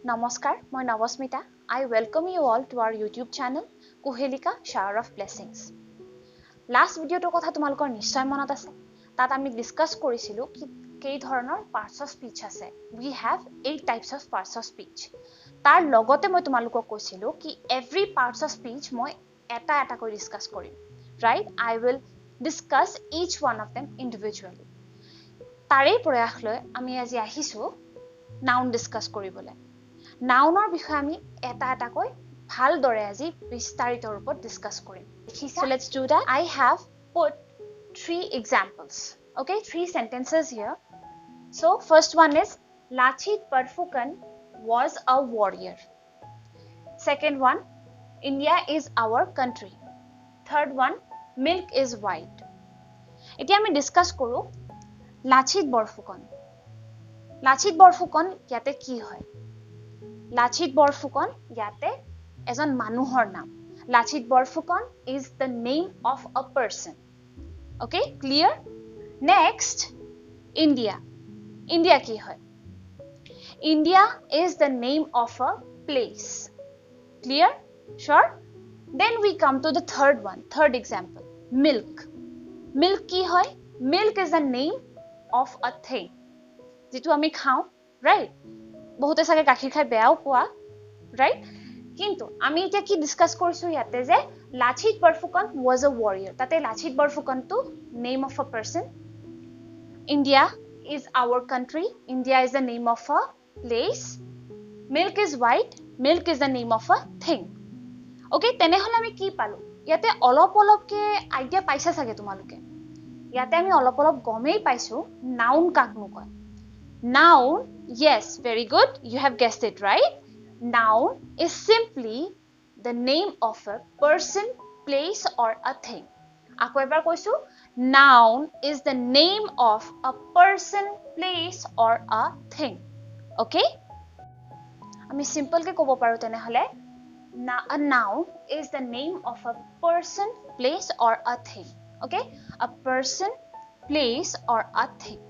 Namaskar, মই Nabasmita. I welcome you all to our YouTube channel, Kuhelika Shower of Blessings. Last video to কথা তোমালোকৰ নিশ্চয় মনত আছে. তাত আমি ডিসকাস কৰিছিলো কি কেই ধৰণৰ parts of speech আছে. We have 8 types of parts of speech. তাৰ লগতে মই তোমালোকক কৈছিলো কি every parts of speech মই এটা কৈ ডিসকাস কৰিম. Right? I will discuss each one of them individually. তাৰে প্ৰয়াস লৈ আমি আজি আহিছো noun discuss কৰিবলৈ. Nounor বিষয়ে আমি এটা কৈ ভাল দৰে আজি বিস্তাৰিত ৰূপত ডিসকাস কৰিম. So let's do that. I have put 3 examples. Okay, 3 sentences here. So first one is Lachit Barphukan was a warrior. Second one, India is our country. Third one, milk is white. এতিয়া আমি discuss কৰো Lachit Barphukan. Lachit Barphukan ইয়াতে কি হয়? Lachit Barphukan yate ejon manuhor naam. Lachit Barphukan is the name of a person. Okay, clear? Next, India. India ki hoy? India is the name of a place. Clear? Sure? Then we come to the third one, third example. Milk. Milk ki hoy? Milk is the name of a thing. Jitu ami khao, right? বহুতে সাকে গাখীৰ খাই বেয়াও পোৱা right কিন্তু আমি এটা কি discuss কৰিছো ইয়াতে যে Lachit Barphukan was a warrior তাতে Lachit Barphukan to name of a person India is our country India is the name of a place milk is white milk is the name of a thing okay তেনেহলে আমি কি পালো ইয়াতে অলপ কে idea পাইছা সাকে তোমালোকে ইয়াতে আমি অলপ গমেই পাইছো নাউন কাকনো কয় Noun, yes, very good. You have guessed it, right? Noun is simply the name of a person, place, or a thing. Ako ebar koisu, noun is the name of a person, place, or a thing. Okay? Ami simple ke kobo paru tenehole. A noun is the name of a person, place, or a thing. Okay? A person, place, or a thing.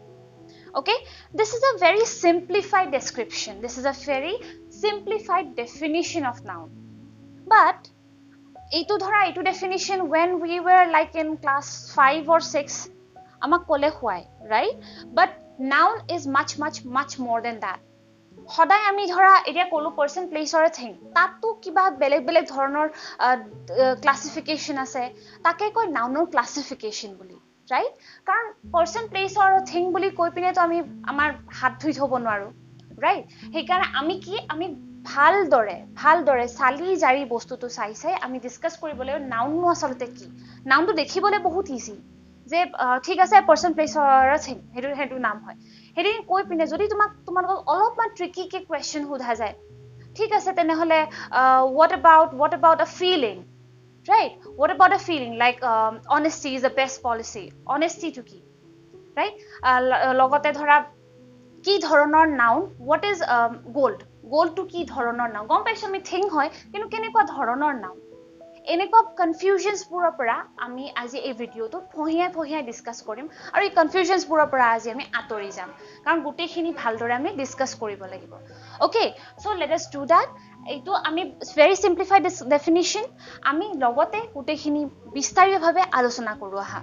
Okay, this is a very simplified description. This is a very simplified definition of noun. But etu dhora etu definition when we were like in class 5 or 6 amak kole hoy, right? But noun is much more than that. Hodai ami dhora etia kolu person place or a thing. Tatu kiba beleg dhoroner classification ase. Take koi nounor classification boli. Right? Karon person place or a thing boli koi pine to ami amar hat dhui thobo noaru right he karone ami bhal dore sali jari bostu to sai ami discuss koribole noun no asalote ki noun to dekhibole bahut easy je thik ase person place or a thing hetu naam hoy hedi koi pine jodi tomar olop man tricky ke question hudha jay thik ase tenehole what about a feeling Right? What about a feeling like honesty is the best policy? Honesty to ki? Right? Logote dhora ki dhoroner noun? What is gold? Gold to ki dhoroner noun? Gom paisho ami thing hoy, kinu kenekwa dhoroner noun? Enekwa confusions pura pura ami aji ei video to phihia discuss korim aru ei confusions pura pura aji ami atori jam karon gute khini bhal dore ami discuss koribo lagibo okay so let us do that এইটো আমি very simplified definition আমি লগতে গুটেখিনি বিস্তাৰিতভাৱে আলোচনা কৰো আহা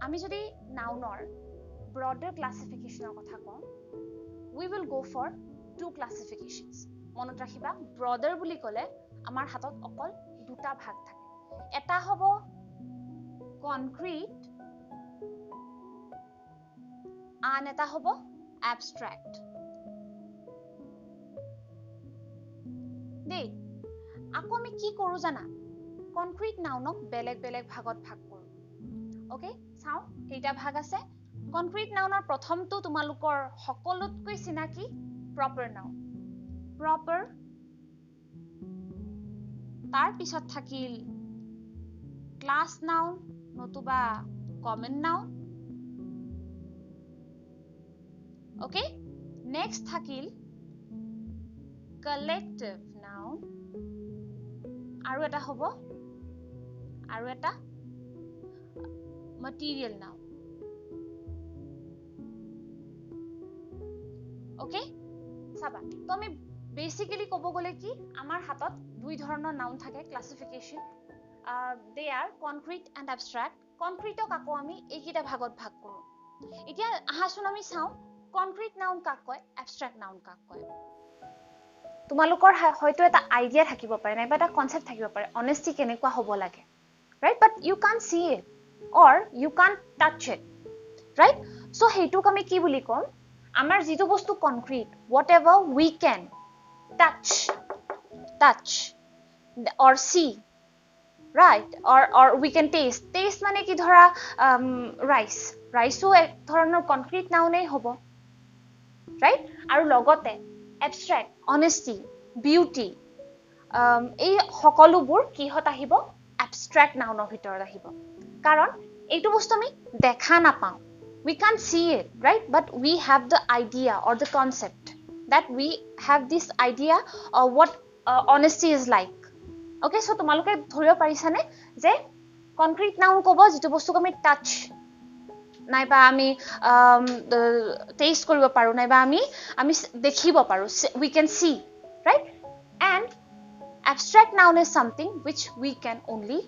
আমি যদি নাউনৰ broader classification কথা কওঁ we will go for 2 classifications মনত ৰাখিবা broader বুলি ক'লে আমাৰ হাতত অকল দুটা ভাগ থাকে এটা হ'ব concrete আন এটা হ'ব abstract দেই আকৌ আমি কি কৰো জানা concrete nounক বেলেগ ভাগত ভাগ কৰো ওকে চাও কেইটা ভাগ আছে concrete nounৰ প্ৰথমটো তোমালোকৰ সকলোতকৈ চিনাকি proper noun proper তাৰ পিছত থাকিল class noun নতুবা common noun Okay, next thakil collective noun aru eta hobo aru eta material noun okay চাবা তো আমি বেসিক্যালি ক'ব গ'লে কি আমাৰ হাতত দুই ধৰণৰ নাউন থাকে ক্লাসিফিকেশন দে আৰ কনক্ৰিট এণ্ড এবষ্ট্ৰেক্ট কনক্ৰিটক আকৌ আমি এইকেইটা ভাগত ভাগ কৰোঁ এতিয়া আহাচোন আমি চাওঁ কনক্ৰিট নাউন কাক কয় এবষ্ট্ৰেক্ট নাউন কাক কয় তোমালোকৰ হয়তো এটা আইডিয়া থাকিব পাৰে নাইবা এটা কনসেপ্ট থাকিব পাৰে অনেষ্টি কেনেকুৱা হ'ব লাগে right but you can't see it or you can't touch it right so heituk ami ki boli kom amar jitu bostu concrete whatever we can touch or see right or we can taste mane ki dhora rice o ek dhoroner concrete noun ei hobo right aru logote abstract honesty beauty ei hokolubur ki hot ahibo abstract noun of ভিতৰত আহিব কাৰণ এইটো বস্তু আমি দেখা না পাও we can't see it right but we have the idea or the concept that we have this idea of what honesty is like okay so তোমালোকে ধৰিব পাৰিছানে যে concrete noun ক'ব যেটো বস্তুক আমি touch নাইবা আমি taste কৰিব পাৰো নাইবা আমি দেখিব পাৰো we can see right and abstract noun is something which we can only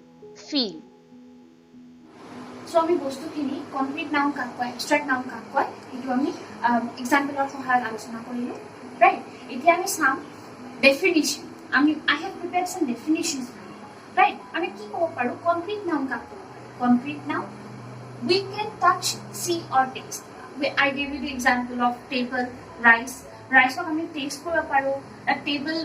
feel so ami bostu khini concrete noun ka koy abstract noun ka koy etu ami example or sohar alochona korilu right etia ami sam definition I have prepared some definitions right ami ki kobo paru concrete noun ka koy concrete noun we can touch see or taste I gave you the example of table rice ko ami taste kora paru a table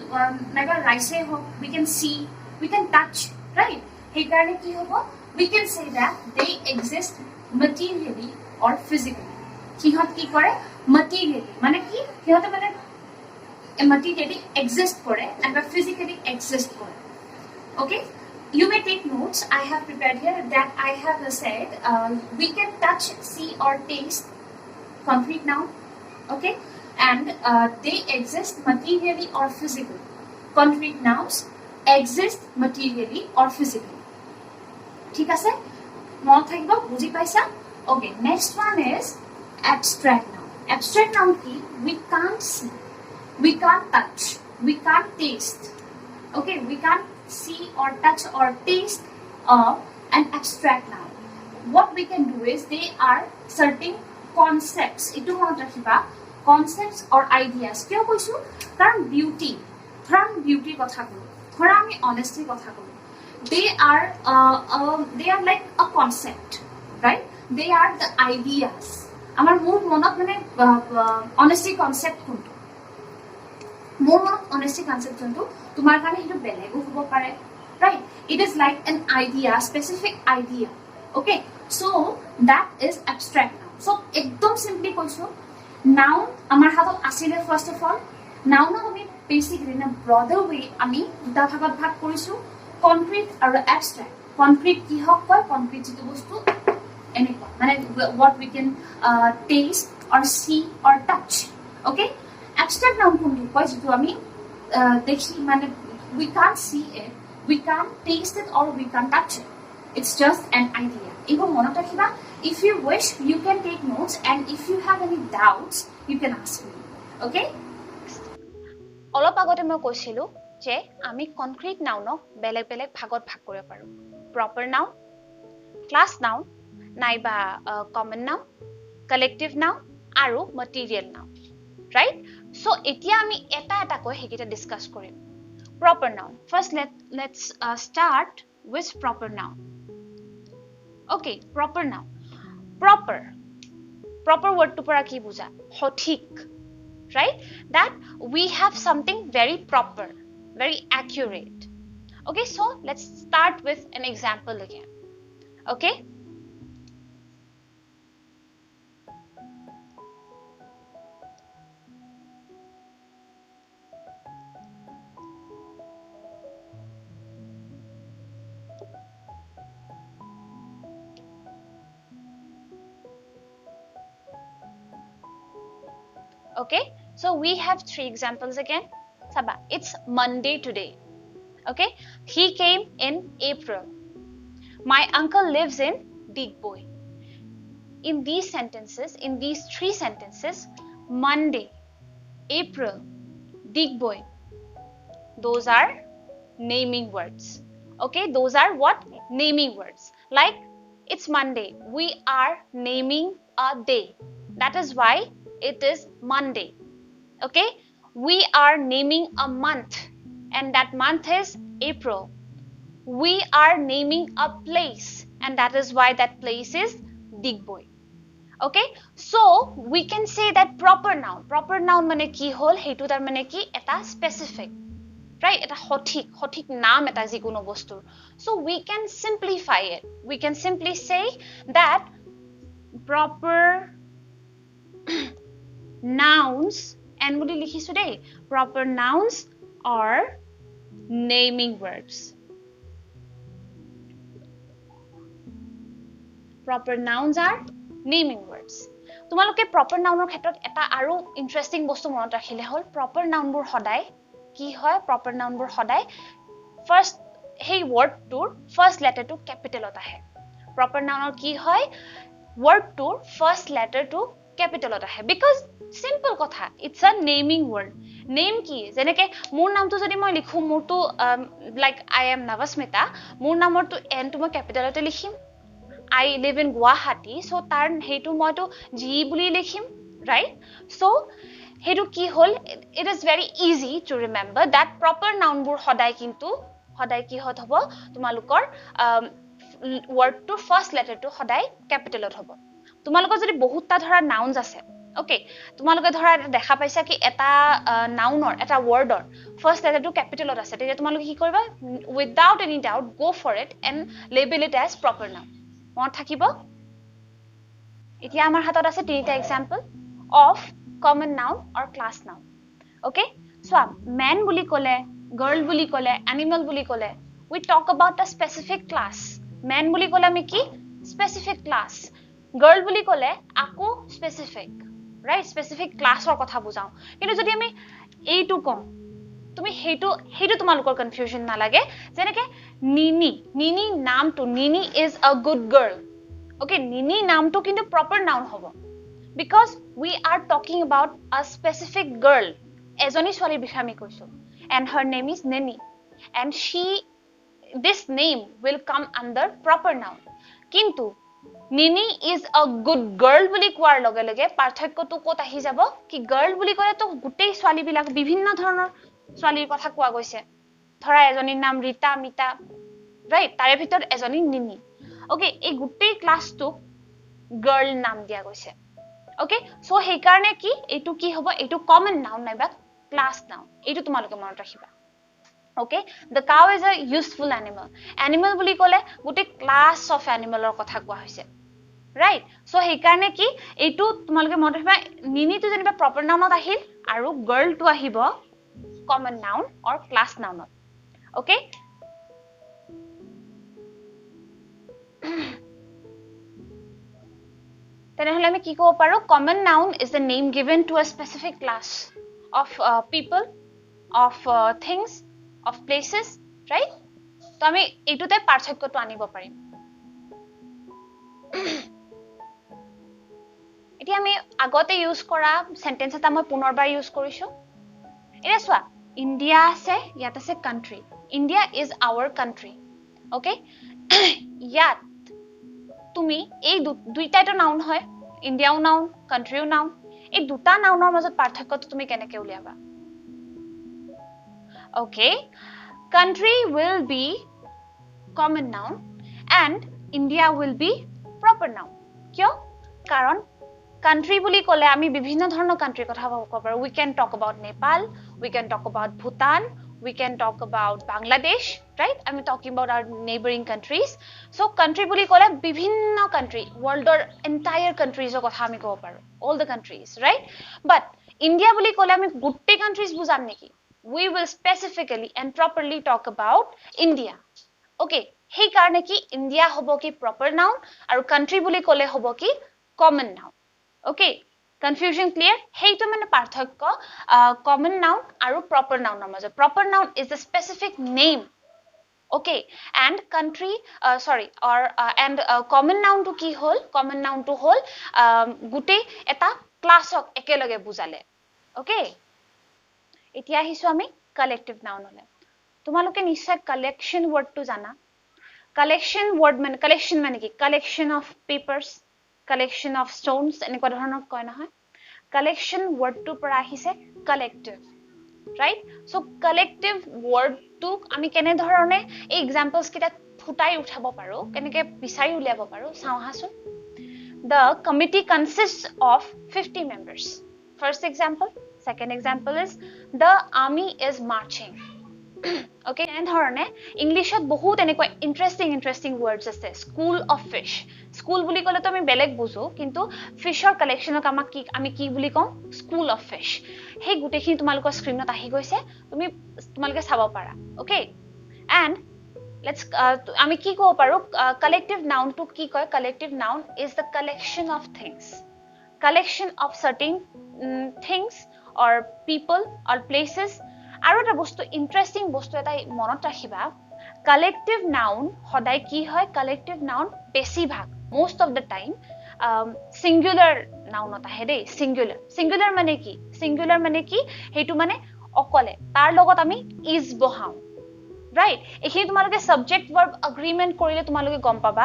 naga rice ho we can see we can touch right he karone ki hobo we can say that they exist materially or physically kihot ki kore materially mane ki kihot mane materially exist kore and physically exist kore okay you may take notes I have prepared here that I have said we can touch see or taste concrete noun okay and they exist materially or physically concrete nouns exist materially or physically ঠিক আছে মন থাকিব বুজি পাইছা okay next one is abstract noun কি we can't see we can't touch we can't taste okay we can't see or touch or taste an abstract noun what we can do is they are certain concepts itu মনত ৰাখিবা concepts or ideas কিয় কৈছো কাৰণ beauty কথা কলো ধৰা আমি honesty কথা কলো they are like a concept right they are the ideas amar mur monot mane honesty concept kuntu mur monot honesty concept kuntu tumar kane hitu belego hobo pare right it is like an idea specific idea okay so that is abstract noun so ekdom simply koisu noun amar hatot asile first of all noun ami basically in a broader way ami duta bhagot bhag korisu concrete or abstract concrete ki hok koy concrete jitu bostu enekwa mane what we can taste or see or touch okay abstract noun kuntu koy jitu ami dekhi mane we can't see it we can't taste it or we can't touch it it's just an idea ego monot rakhiba if you wish you can take notes and if you have any doubts you can ask me okay অলপ আগতে মই কৈছিলো যে আমি concrete নাউনক বেলেগ বেলেগ ভাগত ভাগ কৰিব পাৰো প্ৰপাৰ নাউন ক্লাস নাউন নাইবা কমন নাউন কালেক্টিভ নাউন আৰু ম্যাটেৰিয়েল নাউন ৰাইট সো এতিয়া আমি এটা এটা কৈ হেকিটা ডিসকাস কৰিম proper noun first let's start with proper noun okay proper noun proper word to পৰা কি বুজা সঠিক right that we have something very proper very accurate okay so let's start with an example again okay okay so we have 3 examples again Saba it's Monday today okay he came in April my uncle lives in Digboy in these 3 sentences Monday April, Digboi. Those are naming words. Okay, those are what? Naming words. Like, it's Monday. We are naming a day. That is why it is Monday. Okay, we are naming a month, and that month is April. We are naming a place, and that is why that place is Digboi. Okay, so we can say that proper noun mane ki hol hetu tar mane ki eta specific, right? Eta hothik naam eta jikono bostur. So we can simplify it. We can simply say that proper nouns, and boli likhisu dei, proper nouns are naming words. Proper nouns are naming words. তোমালোকে proper nounৰ ক্ষেত্ৰত এটা আৰু interesting বস্তু মনত ৰাখিলে হল, proper noun বোৰ সদায় কি হয়? proper noun বোৰ সদায় first hey word tour first letter to capital ত আহে. proper noun কি হয়? word tour first letter to capital ত আহে, because simple কথা, it's a naming word. name কি? যেনেকে মোৰ নামটো যদি মই লিখো, মোৰটো like I am Navasmita, মোৰ নামৰটো n টো মই ক্যাপিটালতে লিখিম. I live in Guwahati, so tar hetu moi to G buli likhim, right? So hetu ki hol, it is very easy to remember that proper noun bur hodai kintu hodai ki hot hobo tumalukor word to first letter to hodai capital ot hobo. tumalukor jodi bahut ta dhora nouns ase, okay, tumaluke dhora dekha paisa ki eta noun or eta word or first letter to capital ot ase, te tumaluke ki koriba, without any doubt go for it and label it as proper noun. মনত থাকিব। এতিয়া আমাৰ হাতত আছে তিনিটা example of common noun or class noun. Okay, so man বুলি কলে, girl বুলি কলে, এনিমেল বুলি কলে, we talk about a specific class. Man বুলি কলে আমি কি? Specific class. গার্ল বুলি কলে আকো স্পেসিফিক, রাইট? স্পেসিফিক ক্লাসৰ কথা বুজাও। কিন্তু যদি আমি এইটো কম, তুমি হেইটো তোমালোকৰ কনফিউজন না লাগে, যেনেকে নিনি নামটো, নিনি is a good girl. Okay, Nini নামটো কিন্তু প্ৰপাৰ নাউন হ'ব, because we are talking about a specific girl. এজনী ছোৱালীৰ বিষয়ে আমি কৈছো, and her name is Nini, and this name will come under proper noun. কিন্তু Nini is a good girl বুলি কোৱাৰ লগে লগে পাৰ্থক্যটো ক'ত আহি যাব কি? গাৰ্ল বুলি ক'লে তো গোটেই ছোৱালীবিলাক বিভিন্ন ধৰণৰ ছোৱালীৰ কথা কোৱা গৈছে। ধৰা এজনীৰ নাম ৰীতা, মিতা, ৰাইট? তাৰে ভিতৰত এজনী নিনি। ওকে, এই গোটেই ক্লাছটোক গাৰ্ল নাম দিয়া গৈছে। ওকে, সো সেই কাৰণে কি এইটো কি হ'ব? এইটো কমন নাউন নাইবা ক্লাছ নাউন। এইটো তোমালোকে মনত ৰাখিবা। Okay, the cow is a useful animal. Animal বুলি ক'লে গোটেই ক্লাছ অফ এনিমেলৰ কথা কোৱা হৈছে, ৰাইট? সো সেই কাৰণে কি এইটো তোমালোকে মনত ৰাখিবা। নিনিটো যেনিবা প্ৰপাৰ নাউনত আহিল আৰু গাৰ্লটো আহিব common noun or class noun. Okay, তেনেহলে আমি কি ক'ব পাৰো? common noun is the name given to a specific class of people, of things, of places, right? তো আমি এইটোতে পাৰ্থক্যটো আনিব পাৰিম। এতিয়া আমি আগতে ইউজ কৰা সেন্টেন্স এটা মই পুনৰবাৰ ইউজ কৰিছো। এটা চোৱা, ইন্ডিয়া আছে, ইয়াত আছে country. India is our country. Okay, ইয়াত তুমি এই দুইটাইটো নাউন হয়, ইন্ডিয়াও নাউন, কান্ট্ৰিও নাউন। এই দুটা নাউনৰ মাজত পাৰ্থক্যটো তুমি কেনেকৈ উলিয়াবা? Okay, country will be common noun and India will be proper noun. কিয়? কাৰণ কান্ট্ৰি বুলি ক'লে আমি বিভিন্ন ধৰণৰ কান্ট্ৰিৰ কথা ক'ব পাৰো। We can talk about Nepal, we can talk about Bhutan, we can talk about Bangladesh, right? I'm talking about our neighboring countries. So country বুলি ক'লে বিভিন্ন country, world or entire countries ৰ কথা আমি ক'ব পাৰো, all the countries, right? But India বুলি ক'লে আমি গোটেই countries বুজাম নেকি? We will specifically and properly talk about India. Okay, সেই কাৰণে কি India হ'ব কি proper noun আৰু country বুলি ক'লে হ'ব কি common noun. Okay, confusion clear? Heitu mane parthokyo common noun aru proper noun er majo. Proper noun is a specific name. Okay, and country and common noun to ki hol? Common noun to hol gutei eta class ok ekeloge bujale. Okay, এতিয়া আহিছো আমি collective নাউনলে তোমালোকে নিশ্চয় collection ওয়ার্ডটো জানা collection word মানে collection মানে কি collection of papers collection of Stones এনেকুৱা ধৰণৰ কয় নহয় কালেকশন ওয়াৰ্ডটো পৰা আহিছে collective right so collective word to আমি কেনে ধৰণে এই এক্সাম্পলস কিটা ফুটাই উঠাব পাৰো কেনেকে বিচাৰি উলিয়াব পাৰো চাওহাসু the committee consists of 50 members first example second example is the army is marching okay and ধৰণে ইংলিশত বহুত এনেকুৱা ইন্টাৰেষ্টিং words আছে school of fish school বুলি ক'লে তো আমি বেলেগ বুজো কিন্তু ফিশৰ কালেকশনক আমি কি বুলি কম school of fish হে গুটেখিনি তোমালোকৰ স্ক্ৰিনত আহি গৈছে তোমালোকে চাব পাৰা okay and let's আমি কি কব পাৰো collective noun to কি কয় collective noun is the collection of certain things or people or places আৰু এটা বস্তু ইন্টাৰেষ্টিং বস্তু এটা মনত ৰাখিবা collective noun সদায় কি হয় collective noun বেছিভাগ most of the time singular noun আহে দেই singular মানে কি হেতু মানে অকলে তাৰ লগত আমি is বহাও right এখিনি তোমালোকে subject verb agreement কৰিলে তোমালোকে গম পাবা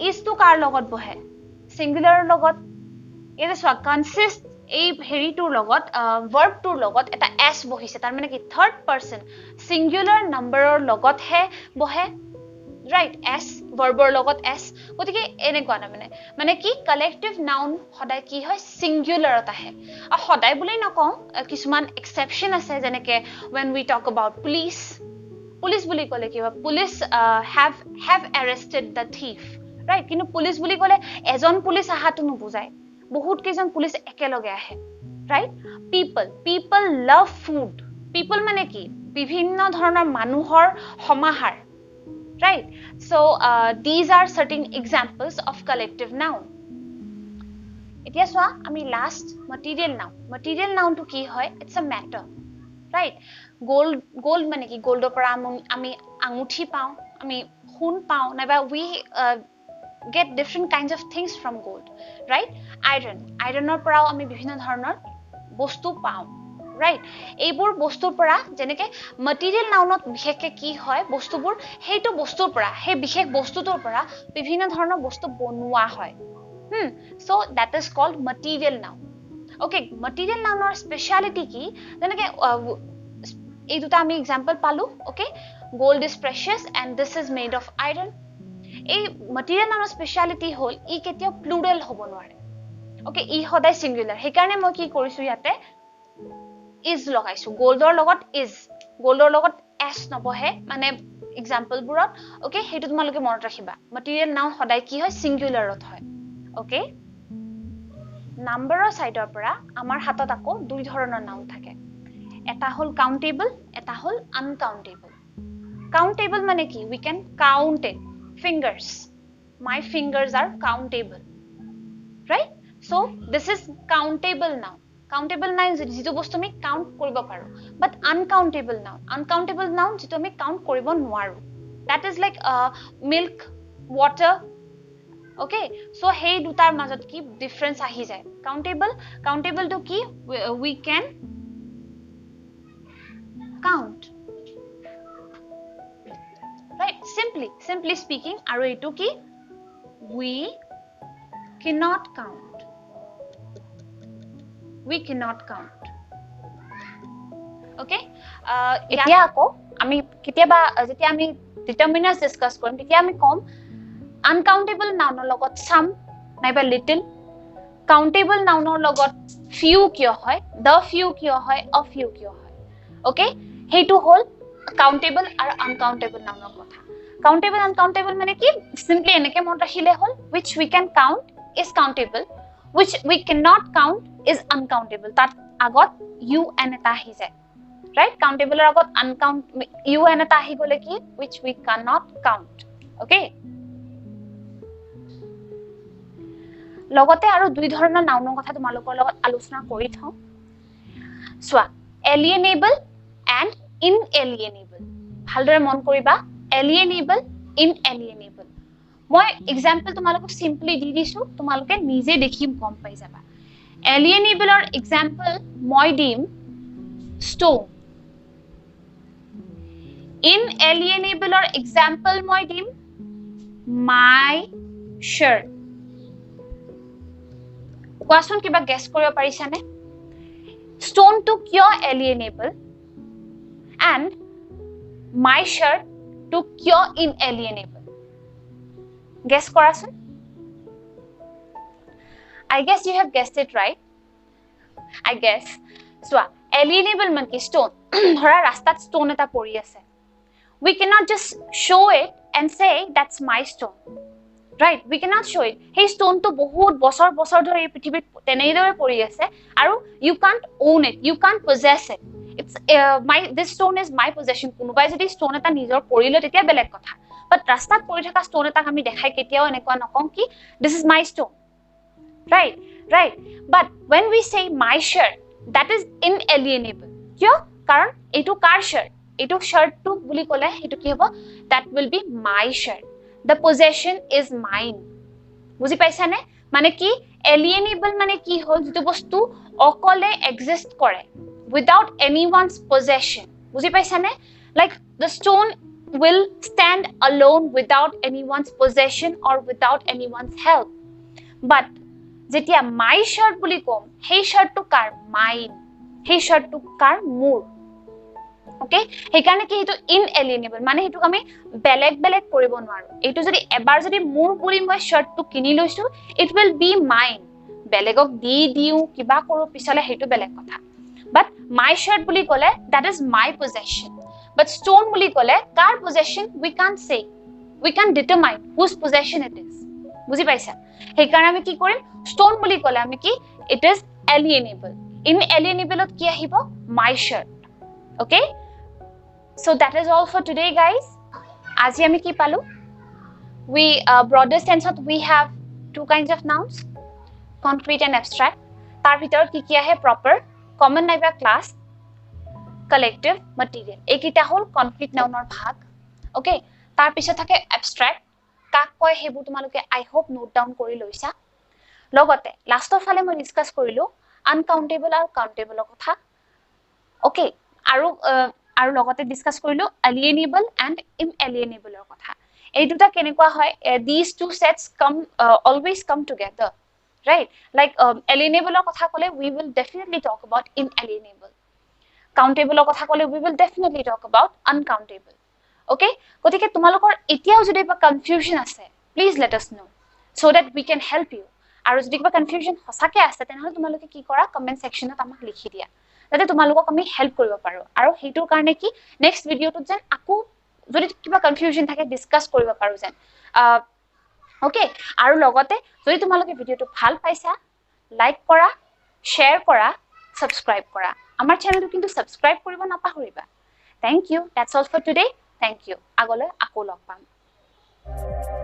is to কাৰ লগত বহে singular লগত এটা সোৱা consist এই হেৰিটোৰ লগত verb টোৰ লগত এটা s বহিছে তাৰ মানে কি third person singular numberৰ লগত হে বহে right s verbৰ লগত s গতিকে এনেকুৱা না মানে কি collective noun সদায় কি হয় singular আহে আৰু সদায় বুলি নকওঁ কিছুমান exception আছে যেনেকে when we talk about police বুলি ক'লে কি হয় police have arrested the thief right কিন্তু police বুলি ক'লে এজন পুলিশ আহাটো নুবুজায় বহুত কেজন পুলিশ একেলগে আহে right people love food people মানে কি বিভিন্ন ধৰণৰ মানুহৰ সমাহাৰ right so these are certain examples of collective noun এতিয়া সোৱা আমি last material noun to কি হয় it's a matter right gold মানে কি gold পৰা আমি আঙুঠি পাও আমি সোণ পাও নাইবা we get different kinds of things from gold right ironৰ পৰাও আমি বিভিন্ন ধৰণৰ বস্তু পাও right এইবোৰ বস্তুৰ পৰা যেনেকে material nounত বিশেষকে কি হয় বস্তুবোৰ হেইটো বস্তুৰ পৰা হে বিশেষ বস্তুটোৰ পৰা বিভিন্ন ধৰণৰ বস্তু বনোৱা হয় so that is called material noun okay material nounৰ speciality কি যেনেকে এই দুটা আমি एग्जांपल পালো okay gold is precious and this is made of iron এই material nounৰ speciality হল ই কেতিয়াও plural হ'ব নোৱাৰে okay ই সদায় singular হে কাৰণে মই কি কৰিছো ইয়াতে is লগাইছো goldৰ লগত s নবহে মানে एग्जांपल বুৰত okay হেতু তোমালোকে মনত ৰাখিবা material noun সদায় কি হয় singularত হয় okay নাম্বাৰৰ সাইডৰ পৰা আমাৰ হাতত আকৌ দুই ধৰণৰ নাউন থাকে এটা হল countable এটা হল uncountable countable মানে কি we can count it fingers my fingers are countable right so this is countable noun যিটো বস্তু আমি কাউন্ট কৰিব পাৰো but uncountable noun যিটো আমি কাউন্ট কৰিব নোৱাৰো that is like milk water okay so hey দুটাৰ মাজত কি ডিফাৰেন্স আহি যায় countable to কি we can count right simply speaking আৰু এটো কি we cannot count okay এতিয়া আকৌ আমি কিতিয়াবা যেতিয়া আমি determiners discuss কৰিম তেতিয়া আমি কম uncountable nounৰ লগত some নাইবা little countable nounৰ লগত few কিয় হয় the few কিয় হয় a few কিয় হয় okay হেতু হল countable আৰু uncountable nounৰ কথা countable uncountable মানে কি simply এনেকে মনত ৰাখিলে হল which we can count is countable which we cannot count is uncountable তাত আগত un এটা আহি যায় right countable er agot uncount un eta ahi gole ki which we cannot count okay logote aru dui dhoroner noun kotha tumalokor logot alochona kori thau swa alienable and inalienable bhaldore mon koriba alienable inalienable moi example tumalok simply di disu tumaloke nije dekhim kom pai jaba alienable or example moi dim stone Inalienable or example moi dim my shirt. Koason kiba guess koribo parisa ne? Stone to kyo alienable and my shirt to kyo inalienable. Guess korason? I guess you have guessed it right. I guess. So, alienable man ki stone. Dhora rastat stone eta pori ase. We cannot just show it and say that's my stone. Right? We cannot show it. Hey stone to bahut bosor dhore ei prithibit tenei dore pori ase aru you can't own it. You can't possess it. It's this stone is my possession. Kunubai jodi stone eta nijor porilo tetia beleg kotha. But rastat pori thaka stone eta ami dekhai ketiao enekwa nokong ki this is my stone. Right? But when we say my shirt, that is inalienable. Kyo? Karon etu kar shirt. Etu shirt to buli kole etu ki hobo? That will be my shirt. The possession is mine. Buji paisa ne? Mane ki alienable mane ki hol jitu bostu okole exist kore without anyone's possession. Buji paisa ne? Like the stone will stand alone without anyone's possession or without anyone's help. But jetia my shirt buli kom, hey shirt to kar mine. Hey shirt to kar mur. Okay? Hekarne ki hetu inalienable. Mane hetu kami beleg koribo nwaru. Etu jodi ebar jodi mur buli moi shirt to kini loisu, it will be mine. Belegok diu kiba koru pisale hetu beleg kotha. But my shirt buli kole that is my possession. But stone buli kole kar possession we can't say. We can't determine whose possession it is. Buji paisa? Hekarne ami ki korim? Stone buli kole ami ki it is alienable. Inalienable ot ki ahibo? My shirt. Okay? So that is all for today, guys. Aji ami ki palu? We broader sense of we have two kinds of nouns, concrete and abstract. Tar bhitor ki ki ahe proper, common naiba class, collective, material. Ekita hol concrete noun or bhag. Okay? Tar pishe thake abstract. Kak koy hebu tumaluke I hope note down kori loisa. Logote last of fale moi discuss korilu uncountable or countable kotha. Okay? Aru logote discuss korilu alienable and inalienable kotha. Ei duta kenekwa hoy these two sets always come together, right? Like alienable kotha kole we will definitely talk about inalienable. Countable kotha kole we will definitely talk about uncountable. Okay? Gotike tumalokor etiao jodi ba confusion ase, please let us know so that we can help you. Aru jodi ba confusion hosake ase tenhole tumaloke ki kora comment section et amak likhi dia. Jate tumalokok ami help koribo paro. Aru heitur karone ki next video to jen aku jodi kiba confusion thake discuss koribo paro jen. Okay? Aru logote jodi tumaloke video to bhal paisa, like kora, share kora, subscribe kora. Amar channel to kintu subscribe koribo napahuriba. Thank you. That's all for today. Thank you. Agole ako log pam.